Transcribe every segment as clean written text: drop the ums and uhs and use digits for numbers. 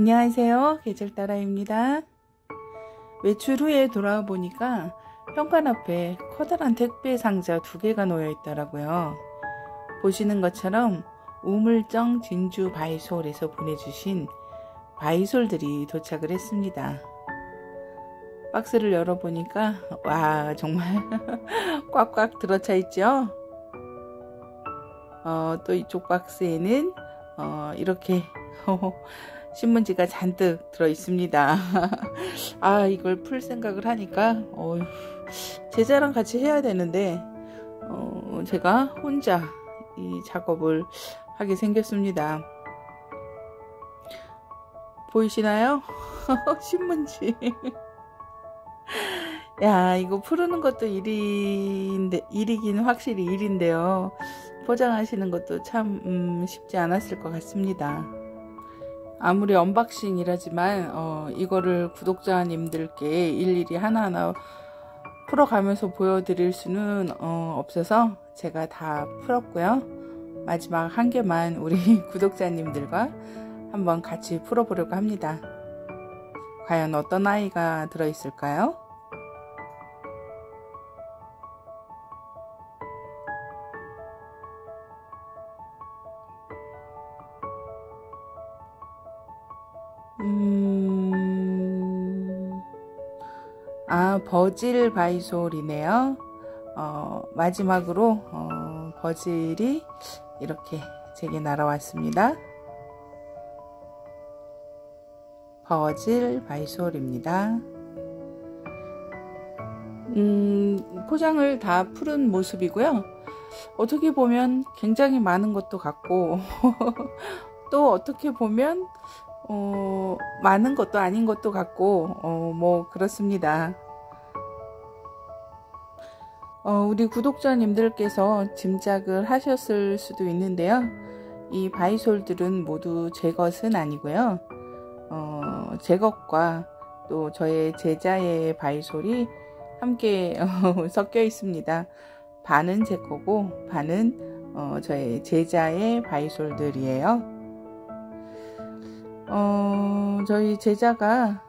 안녕하세요. 계절따라입니다. 외출 후에 돌아와 보니까 현관 앞에 커다란 택배 상자 2개가 놓여 있더라고요. 보시는 것처럼 우물정 진주 바이솔에서 보내주신 바이솔들이 도착을 했습니다. 박스를 열어보니까 와, 정말 꽉꽉 들어차 있죠. 또 이쪽 박스에는 이렇게 신문지가 잔뜩 들어 있습니다. 아, 이걸 풀 생각을 하니까 제자랑 같이 해야 되는데 제가 혼자 이 작업을 하게 생겼습니다. 보이시나요? 신문지. 야, 이거 푸르는 것도 일이긴 확실히 일인데요. 포장하시는 것도 참 쉽지 않았을 것 같습니다. 아무리 언박싱이라지만 이거를 구독자님들께 일일이 하나하나 풀어가면서 보여드릴 수는 없어서 제가 다 풀었고요. 마지막 한 개만 우리 구독자님들과 한번 같이 풀어보려고 합니다. 과연 어떤 아이가 들어있을까요? 버질 바이솔이네요. 마지막으로 버질이 이렇게 제게 날아왔습니다. 버질 바이솔입니다. 포장을 다 풀은 모습이고요. 어떻게 보면 굉장히 많은 것도 같고 또 어떻게 보면 많은 것도 아닌 것도 같고 뭐 그렇습니다. 우리 구독자님들께서 짐작을 하셨을 수도 있는데요. 이 바이솔들은 모두 제 것은 아니고요. 제 것과 또 저의 제자의 바이솔이 함께 섞여 있습니다. 반은 제 거고 반은 저의 제자의 바이솔들이에요. 저희 제자가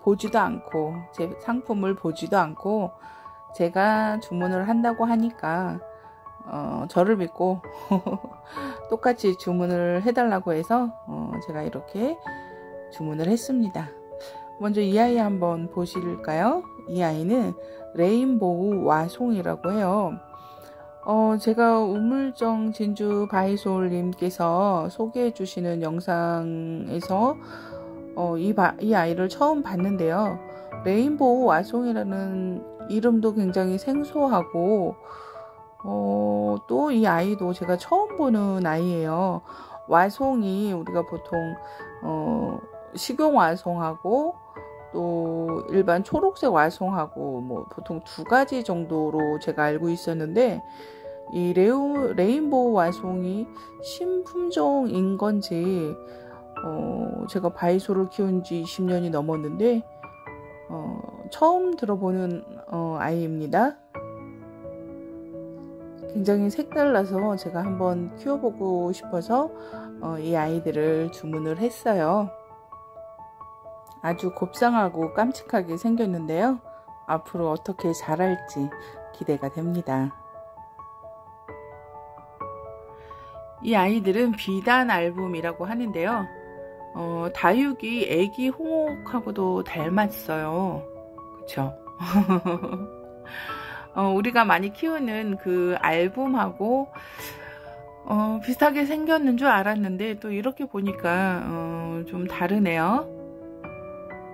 보지도 않고 제 상품을 보지도 않고 제가 주문을 한다고 하니까 저를 믿고 똑같이 주문을 해달라고 해서 제가 이렇게 주문을 했습니다. 먼저 이 아이 한번 보실까요? 이 아이는 레인보우 와송이라고 해요. 제가 우물정 진주 바이솔님께서 소개해 주시는 영상에서 이 아이를 처음 봤는데요. 레인보우 와송이라는 이름도 굉장히 생소하고 또 이 아이도 제가 처음 보는 아이예요. 와송이 우리가 보통 식용 와송하고 또 일반 초록색 와송하고 뭐 보통 2가지 정도로 제가 알고 있었는데 이 레인보우 와송이 신품종인 건지 제가 바이솔을 키운 지 20년이 넘었는데 처음 들어보는 아이입니다. 굉장히 색달라서 제가 한번 키워보고 싶어서 이 아이들을 주문을 했어요. 아주 곱상하고 깜찍하게 생겼는데요. 앞으로 어떻게 자랄지 기대가 됩니다. 이 아이들은 비단 알붐이라고 하는데요. 다육이 애기 홍옥하고도 닮았어요. 그쵸? 우리가 많이 키우는 그 알붐하고 비슷하게 생겼는 줄 알았는데 또 이렇게 보니까 좀 다르네요.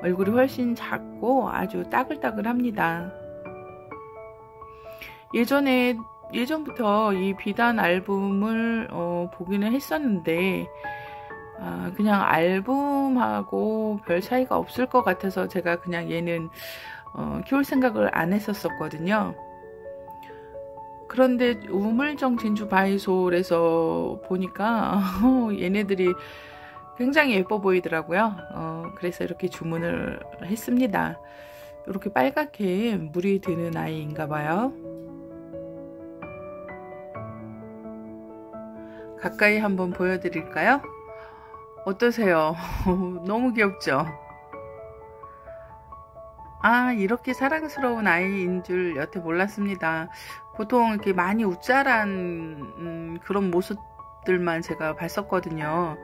얼굴이 훨씬 작고 아주 따글따글합니다. 예전부터 이 비단 알붐을 보기는 했었는데 그냥 알붐하고 별 차이가 없을 것 같아서 제가 그냥 얘는 키울 생각을 안 했었거든요. 그런데 우물정 진주 바이솔에서 보니까 얘네들이 굉장히 예뻐 보이더라고요. 그래서 이렇게 주문을 했습니다. 이렇게 빨갛게 물이 드는 아이인가 봐요. 가까이 한번 보여드릴까요? 어떠세요? 너무 귀엽죠? 아, 이렇게 사랑스러운 아이인 줄 여태 몰랐습니다. 보통 이렇게 많이 웃자란 그런 모습들만 제가 봤었거든요.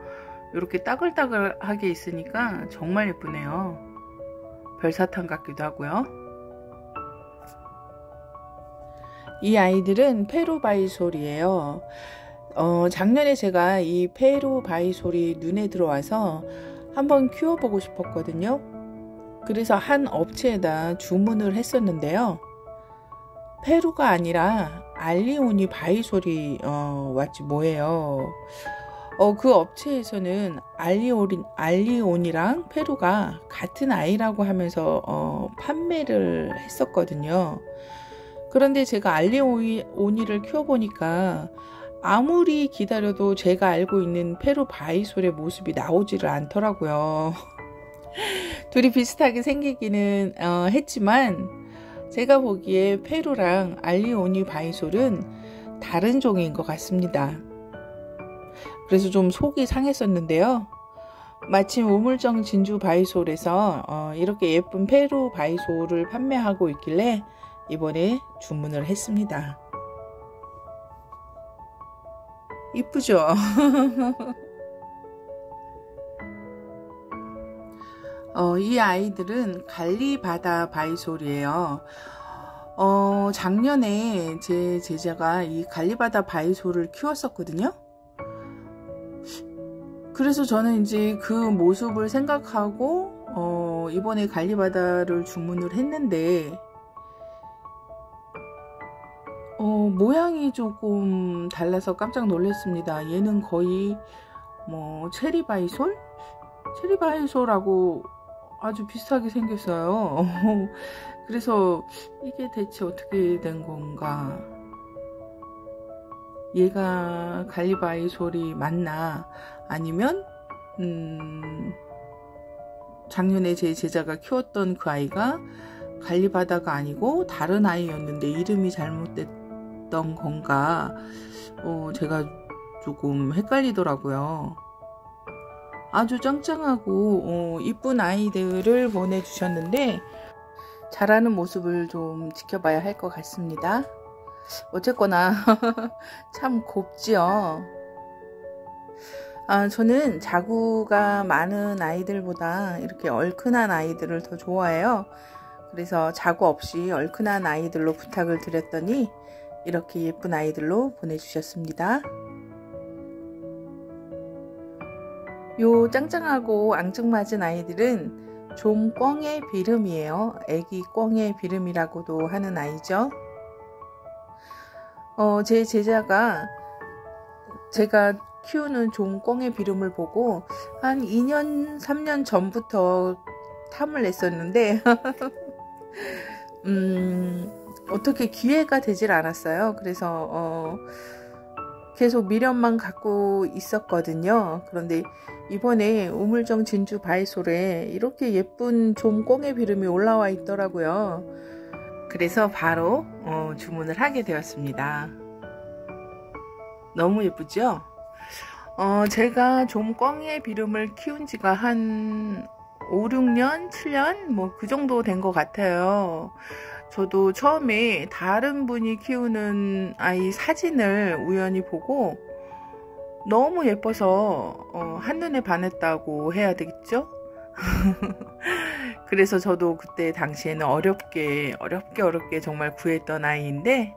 이렇게 따글따글하게 있으니까 정말 예쁘네요. 별사탕 같기도 하고요. 이 아이들은 페루바이솔이에요. 작년에 제가 이 페루바이솔이 눈에 들어와서 한번 키워보고 싶었거든요. 그래서 한 업체에다 주문을 했었는데요. 페루가 아니라 알리오니 바이솔이 왔지 뭐예요. 그 업체에서는 알리온이랑 페루가 같은 아이라고 하면서 판매를 했었거든요. 그런데 제가 알리오니를 키워보니까 아무리 기다려도 제가 알고 있는 페루 바이솔의 모습이 나오지를 않더라고요. 둘이 비슷하게 생기기는 했지만 제가 보기에 페루랑 알리오니 바이솔은 다른 종인 것 같습니다. 그래서 좀 속이 상했었는데요. 마침 우물정 진주 바이솔에서 이렇게 예쁜 페루 바이솔을 판매하고 있길래 이번에 주문을 했습니다. 이쁘죠? 이 아이들은 갈리바다 바이솔이에요. 작년에 제 제자가 이 갈리바다 바이솔을 키웠었거든요. 그래서 저는 이제 그 모습을 생각하고 이번에 갈리바다를 주문을 했는데 모양이 조금 달라서 깜짝 놀랐습니다. 얘는 거의 뭐 체리바이솔? 체리바이솔하고 아주 비슷하게 생겼어요. 그래서 이게 대체 어떻게 된 건가? 얘가 갈리바이솔이 맞나? 아니면 작년에 제 제자가 키웠던 그 아이가 갈리바다가 아니고 다른 아이였는데 이름이 잘못됐던 건가? 제가 조금 헷갈리더라고요. 아주 짱짱하고 이쁜 아이들을 보내주셨는데 자라는 모습을 좀 지켜봐야 할 것 같습니다. 어쨌거나 참 곱지요. 저는 자구가 많은 아이들보다 이렇게 얼큰한 아이들을 더 좋아해요. 그래서 자구 없이 얼큰한 아이들로 부탁을 드렸더니 이렇게 예쁜 아이들로 보내주셨습니다. 요 짱짱하고 앙증맞은 아이들은 좀 꿩의 비름이에요. 애기 꿩의 비름이라고도 하는 아이죠. 제 제자가 제가 키우는 좀 꿩의 비름을 보고 한 2년 3년 전부터 탐을 냈었는데 어떻게 기회가 되질 않았어요. 그래서 계속 미련만 갖고 있었거든요. 그런데 이번에 우물정 진주 바이솔에 이렇게 예쁜 좀 꿩의 비름이 올라와 있더라고요. 그래서 바로 주문을 하게 되었습니다. 너무 예쁘죠? 제가 좀 꿩의 비름을 키운 지가 한 5, 6년, 7년 뭐 그 정도 된 것 같아요. 저도 처음에 다른 분이 키우는 아이 사진을 우연히 보고 너무 예뻐서 한눈에 반했다고 해야 되겠죠? 그래서 저도 그때 당시에는 어렵게 정말 구했던 아이인데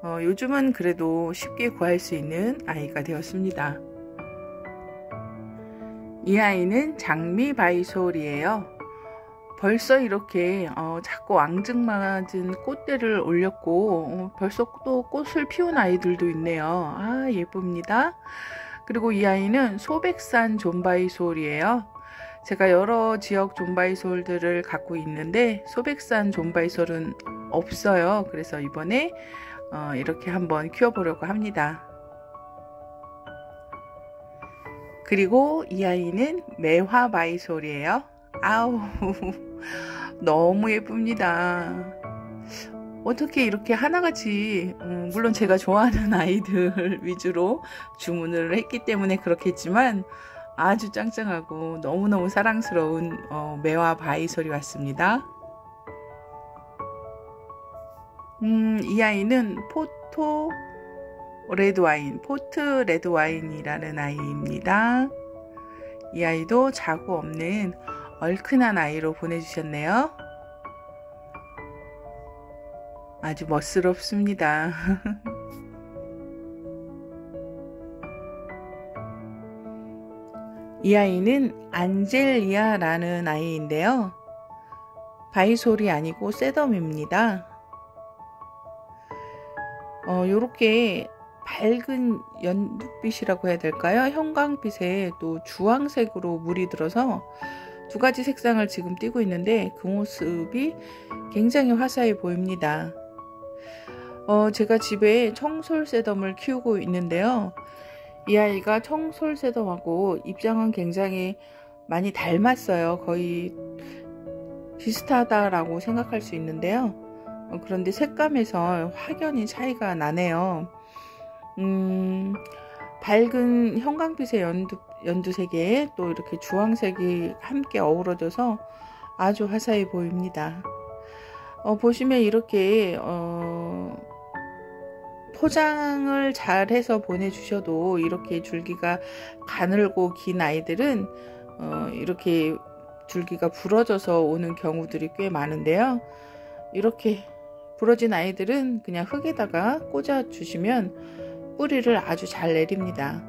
요즘은 그래도 쉽게 구할 수 있는 아이가 되었습니다. 이 아이는 장미바이솔이에요. 벌써 이렇게 자꾸 앙증맞은 꽃대를 올렸고 벌써 또 꽃을 피운 아이들도 있네요. 아, 예쁩니다. 그리고 이 아이는 소백산 존바이솔이에요. 제가 여러 지역 존바이솔들을 갖고 있는데 소백산 존바이솔은 없어요. 그래서 이번에 이렇게 한번 키워보려고 합니다. 그리고 이 아이는 매화바이솔이에요. 아우, 너무 예쁩니다. 어떻게 이렇게 하나같이 물론 제가 좋아하는 아이들 위주로 주문을 했기 때문에 그렇겠지만 아주 짱짱하고 너무너무 사랑스러운 매화 바이솔이 왔습니다. 이 아이는 포트 레드와인이라는 아이입니다. 이 아이도 자구 없는 얼큰한 아이로 보내주셨네요. 아주 멋스럽습니다. 이 아이는 안젤리아라는 아이인데요. 바이솔이 아니고 셋덤입니다. 요렇게 밝은 연두빛이라고 해야 될까요? 형광빛에 또 주황색으로 물이 들어서 두 가지 색상을 지금 띠고 있는데 그 모습이 굉장히 화사해 보입니다. 제가 집에 청솔셋덤을 키우고 있는데요. 이 아이가 청솔셋덤하고 입장은 굉장히 많이 닮았어요. 거의 비슷하다라고 생각할 수 있는데요. 그런데 색감에서 확연히 차이가 나네요. 밝은 형광빛의 연두색에 또 이렇게 주황색이 함께 어우러져서 아주 화사해 보입니다. 보시면 이렇게 포장을 잘 해서 보내주셔도 이렇게 줄기가 가늘고 긴 아이들은 이렇게 줄기가 부러져서 오는 경우들이 꽤 많은데요. 이렇게 부러진 아이들은 그냥 흙에다가 꽂아 주시면 뿌리를 아주 잘 내립니다.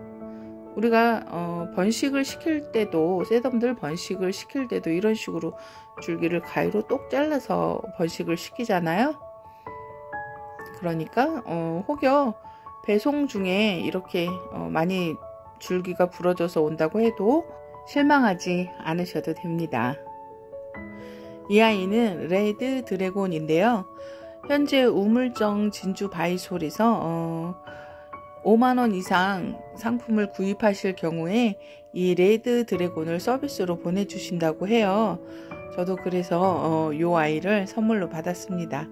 우리가 번식을 시킬 때도, 셋덤들 번식을 시킬 때도 이런 식으로 줄기를 가위로 똑 잘라서 번식을 시키잖아요. 그러니까 혹여 배송 중에 이렇게 많이 줄기가 부러져서 온다고 해도 실망하지 않으셔도 됩니다. 이 아이는 레드 드래곤인데요. 현재 우물정 진주 바이솔에서 5만원 이상 상품을 구입하실 경우에 이 레드 드래곤을 서비스로 보내주신다고 해요. 저도 그래서 이 아이를 선물로 받았습니다.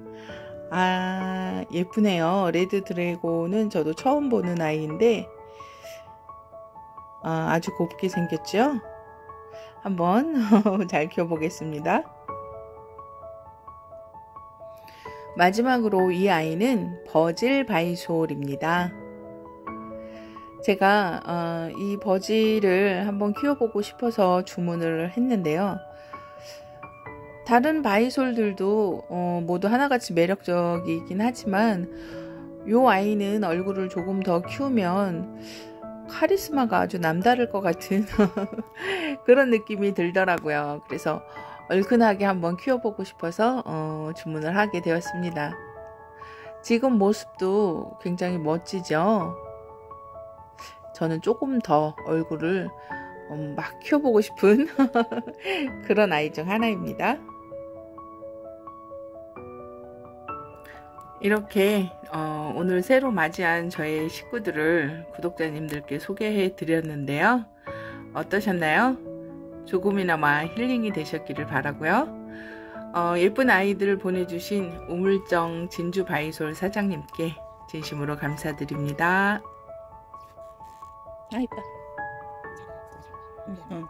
아, 예쁘네요. 레드 드래곤은 저도 처음 보는 아이인데 아주 곱게 생겼죠? 한번 잘 키워보겠습니다. 마지막으로 이 아이는 버질 바이솔입니다. 제가 이 버질을 한번 키워보고 싶어서 주문을 했는데요. 다른 바이솔들도 모두 하나같이 매력적이긴 하지만 이 아이는 얼굴을 조금 더 키우면 카리스마가 아주 남다를 것 같은 그런 느낌이 들더라고요. 그래서 얼큰하게 한번 키워보고 싶어서 주문을 하게 되었습니다. 지금 모습도 굉장히 멋지죠? 저는 조금 더 얼굴을 막 키워보고 싶은 그런 아이 중 하나입니다. 이렇게 오늘 새로 맞이한 저의 식구들을 구독자님들께 소개해 드렸는데요. 어떠셨나요? 조금이나마 힐링이 되셨기를 바라고요. 예쁜 아이들을 보내주신 우물정 진주 바이솔 사장님께 진심으로 감사드립니다. 아, 이뻐. 응.